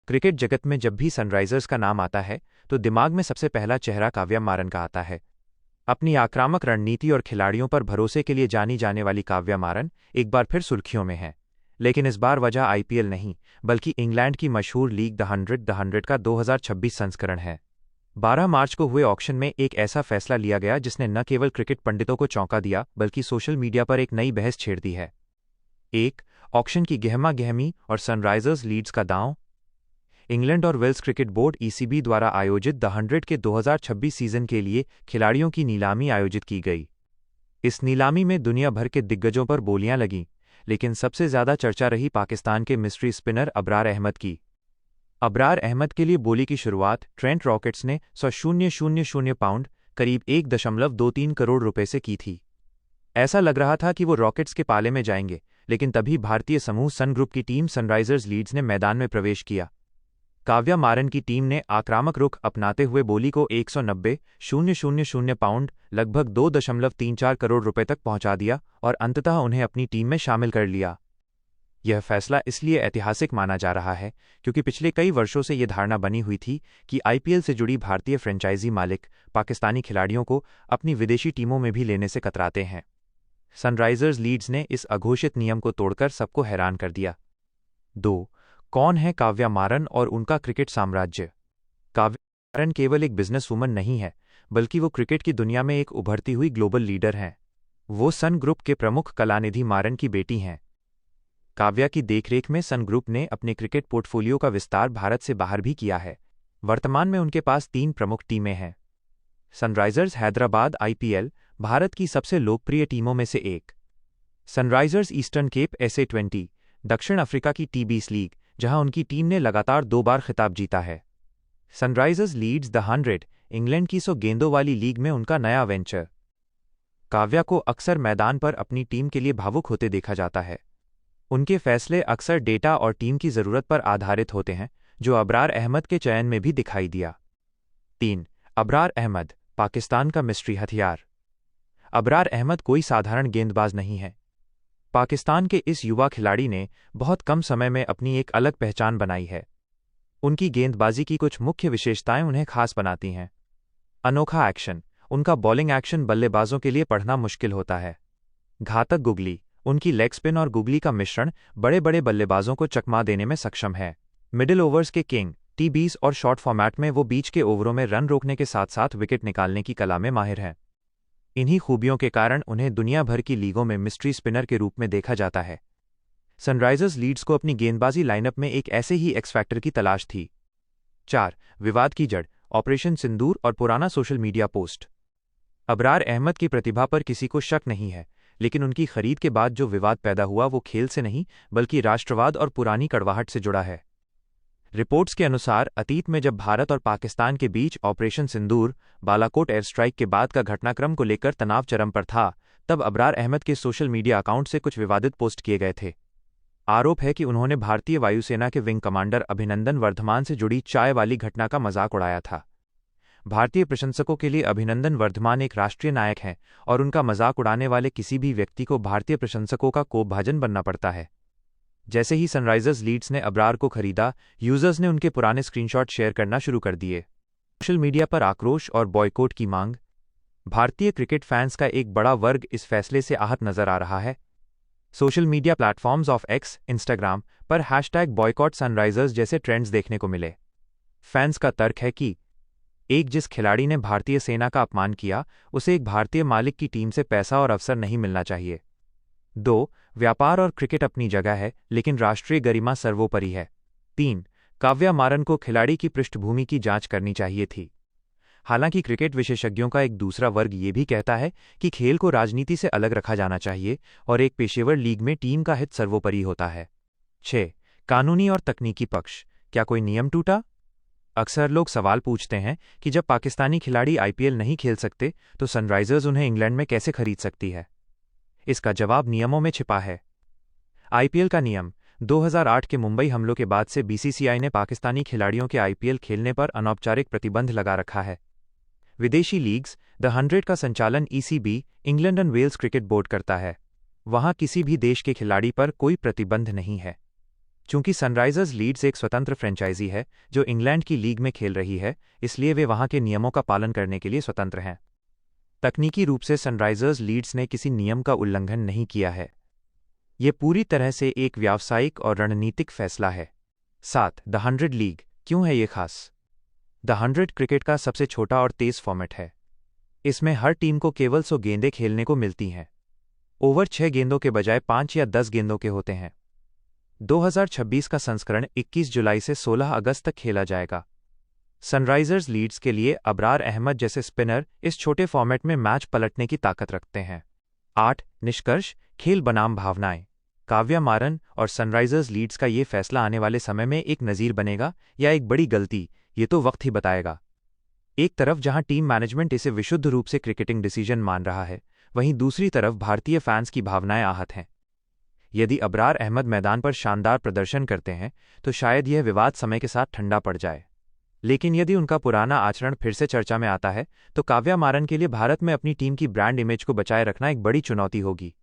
Cricket जगत में जब भी सनराइजर्स का नाम आता है तो दिमाग में सबसे पहला चेहरा काव्या मारन का आता है। अपनी आक्रामक रणनीति और खिलाड़ियों पर भरोसे के लिए जानी जाने वाली काव्या मारन एक बार फिर सुर्खियों में है। लेकिन इस बार वजह आईपीएल नहीं, बल्कि इंग्लैंड की मशहूर लीग द 100 का 2026 संस्करण है। 12 मार्च को हुए ऑक्शन में एक ऐसा फैसला लिया गया जिसने न केवल क्रिकेट पंडितों को चौंका दिया, बल्कि सोशल मीडिया पर एक नई बहस छेड़ दी है। 1. ऑक्शन की गहमा गहमी और सनराइजर्स लीड्स का दांव। इंग्लैंड और वेल्स क्रिकेट बोर्ड ईसीबी द्वारा आयोजित द 100 के 2026 सीजन के लिए खिलाड़ियों की नीलामी आयोजित की गई। इस नीलामी में दुनिया भर के दिग्गजों पर बोलियां लगीं, लेकिन सबसे ज्यादा चर्चा रही पाकिस्तान के मिस्ट्री स्पिनर अबरार अहमद की। अबरार अहमद के लिए बोली की शुरुआत ट्रेंट रॉकेट्स ने 100,000 पाउंड करीब 1.23 करोड़ रुपए से की थी। ऐसा लग रहा था कि वो रॉकेट्स के पाले में जाएंगे, लेकिन तभी भारतीय समूह सन ग्रुप की टीम सनराइजर्स लीड्स ने मैदान में प्रवेश किया। काव्या मारन की टीम ने आक्रामक रुख अपनाते हुए बोली को 190,000 पाउंड लगभग 2.34 करोड़ रुपए तक पहुंचा दिया और अंततः उन्हें अपनी टीम में शामिल कर लिया। यह फैसला इसलिए ऐतिहासिक माना जा रहा है क्योंकि पिछले कई वर्षों से यह धारणा बनी हुई थी कि आईपीएल से जुड़ी भारतीय फ्रेंचाइजी मालिक पाकिस्तानी खिलाड़ियों को अपनी विदेशी टीमों में भी लेने से कतराते हैं। सनराइजर्स लीड्स ने इस अघोषित नियम को तोड़कर सबको हैरान कर दिया। 2. कौन है काव्या मारन और उनका क्रिकेट साम्राज्य? काव्या मारन केवल एक बिजनेस वुमन नहीं है, बल्कि वो क्रिकेट की दुनिया में एक उभरती हुई ग्लोबल लीडर हैं। वो सन ग्रुप के प्रमुख कलानिधि मारन की बेटी हैं। काव्या की देखरेख में सन ग्रुप ने अपने क्रिकेट पोर्टफोलियो का विस्तार भारत से बाहर भी किया है। वर्तमान में उनके पास 3 प्रमुख टीमें हैं। सनराइजर्स हैदराबाद आईपीएल भारत की सबसे लोकप्रिय टीमों में से एक। सनराइजर्स ईस्टर्न केप SA20 दक्षिण अफ्रीका की टी20 लीग, जहां उनकी टीम ने लगातार 2 बार खिताब जीता है। सनराइजर्स लीड्स द 100 इंग्लैंड की 100 गेंदों वाली लीग में उनका नया वेंचर। काव्या को अक्सर मैदान पर अपनी टीम के लिए भावुक होते देखा जाता है। उनके फैसले अक्सर डेटा और टीम की जरूरत पर आधारित होते हैं, जो अबरार अहमद के चयन में भी दिखाई दिया। 3. अबरार अहमद, पाकिस्तान का मिस्ट्री हथियार। अबरार अहमद कोई साधारण गेंदबाज नहीं है। पाकिस्तान के इस युवा खिलाड़ी ने बहुत कम समय में अपनी एक अलग पहचान बनाई है। उनकी गेंदबाजी की कुछ मुख्य विशेषताएं उन्हें खास बनाती हैं। अनोखा एक्शन, उनका बॉलिंग एक्शन बल्लेबाजों के लिए पढ़ना मुश्किल होता है। घातक गुगली, उनकी लेग स्पिन और गुगली का मिश्रण बड़े बड़े बल्लेबाजों को चकमा देने में सक्षम है। मिडिल ओवर्स के किंग, T20 और शॉर्ट फॉर्मेट में वो बीच के ओवरों में रन रोकने के साथ साथ विकेट निकालने की कला में माहिर हैं। इन्हीं खूबियों के कारण उन्हें दुनिया भर की लीगों में मिस्ट्री स्पिनर के रूप में देखा जाता है। सनराइजर्स लीड्स को अपनी गेंदबाजी लाइनअप में एक ऐसे ही एक्स फैक्टर की तलाश थी। 4. विवाद की जड़, ऑपरेशन सिंदूर और पुराना social media post. Abrar Ahmed की प्रतिभा पर किसी को शक नहीं है, लेकिन उनकी खरीद के बाद जो विवाद पैदा हुआ वो खेल से नहीं, बल्कि राष्ट्रवाद और पुरानी कड़वाहट से जुड़ा है। रिपोर्ट्स के अनुसार अतीत में जब भारत और पाकिस्तान के बीच ऑपरेशन सिंदूर बालाकोट एयर स्ट्राइक के बाद का घटनाक्रम को लेकर तनाव चरम पर था, तब अबरार अहमद के सोशल मीडिया अकाउंट से कुछ विवादित पोस्ट किए गए थे। आरोप है कि उन्होंने भारतीय वायुसेना के विंग कमांडर अभिनंदन वर्धमान से जुड़ी चाय वाली घटना का मजाक उड़ाया था। भारतीय प्रशंसकों के लिए अभिनंदन वर्धमान एक राष्ट्रीय नायक हैं और उनका मजाक उड़ाने वाले किसी भी व्यक्ति को भारतीय प्रशंसकों का कोपभाजन बनना पड़ता है। जैसे ही सनराइजर्स लीड्स ने अबरार को खरीदा, यूजर्स ने उनके पुराने स्क्रीनशॉट शेयर करना शुरू कर दिए। सोशल मीडिया पर आक्रोश और बॉयकॉट की मांग। भारतीय क्रिकेट फैंस का एक बड़ा वर्ग इस फैसले से आहत नजर आ रहा है। Social media platforms of x, Instagram पर #बॉयकॉट सनराइजर्स जैसे ट्रेंड्स देखने को मिले। फैंस का तर्क है कि जिस खिलाड़ी ने भारतीय सेना का अपमान किया, उसे एक भारतीय मालिक की टीम से पैसा और अवसर नहीं मिलना चाहिए। 2. व्यापार और क्रिकेट अपनी जगह है, लेकिन राष्ट्रीय गरिमा सर्वोपरि है। 3. काव्या मारन को खिलाड़ी की पृष्ठभूमि की जांच करनी चाहिए थी। हालांकि क्रिकेट विशेषज्ञों का एक दूसरा वर्ग ये भी कहता है कि खेल को राजनीति से अलग रखा जाना चाहिए और एक पेशेवर लीग में टीम का हित सर्वोपरि होता है। 6. कानूनी और तकनीकी पक्ष, क्या कोई नियम टूटा? अक्सर लोग सवाल पूछते हैं कि जब पाकिस्तानी खिलाड़ी आईपीएल नहीं खेल सकते तो सनराइजर्स उन्हें इंग्लैंड में कैसे खरीद सकती है? इसका जवाब नियमों में छिपा है। आईपीएल का नियम 2008 के मुंबई हमलों के बाद से बीसीसीआई ने पाकिस्तानी खिलाड़ियों के आईपीएल खेलने पर अनौपचारिक प्रतिबंध लगा रखा है। विदेशी लीग्स द 100 का संचालन ECB, England and Wales cricket board करता है। वहां किसी भी देश के खिलाड़ी पर कोई प्रतिबंध नहीं है। चूंकि सनराइजर्स लीड्स एक स्वतंत्र फ्रेंचाइजी है जो इंग्लैंड की लीग में खेल रही है, इसलिए वे वहां के नियमों का पालन करने के लिए स्वतंत्र हैं। तकनीकी रूप से सनराइजर्स लीड्स ने किसी नियम का उल्लंघन नहीं किया है। ये पूरी तरह से एक व्यावसायिक और रणनीतिक फैसला है। 7. द 100 लीग क्यों है ये खास? द 100 क्रिकेट का सबसे छोटा और तेज फॉर्मेट है। इसमें हर टीम को केवल 100 गेंदें खेलने को मिलती हैं। ओवर 6 गेंदों के बजाय 5 या 10 गेंदों के होते हैं। 2026 का संस्करण 21 जुलाई से 16 अगस्त तक खेला जाएगा। सनराइजर्स लीड्स के लिए अबरार अहमद जैसे स्पिनर इस छोटे फॉर्मेट में मैच पलटने की ताकत रखते हैं। 8. निष्कर्ष, खेल बनाम भावनाएं। काव्या मारन और सनराइजर्स लीड्स का ये फैसला आने वाले समय में एक नज़ीर बनेगा या एक बड़ी गलती, ये तो वक्त ही बताएगा। एक तरफ जहां टीम मैनेजमेंट इसे विशुद्ध रूप से क्रिकेटिंग डिसीजन मान रहा है, वहीं दूसरी तरफ भारतीय फैंस की भावनाएं आहत हैं। यदि अबरार अहमद मैदान पर शानदार प्रदर्शन करते हैं तो शायद यह विवाद समय के साथ ठंडा पड़ जाए, लेकिन यदि उनका पुराना आचरण फिर से चर्चा में आता है तो काव्या मारन के लिए भारत में अपनी टीम की ब्रांड इमेज को बचाए रखना एक बड़ी चुनौती होगी।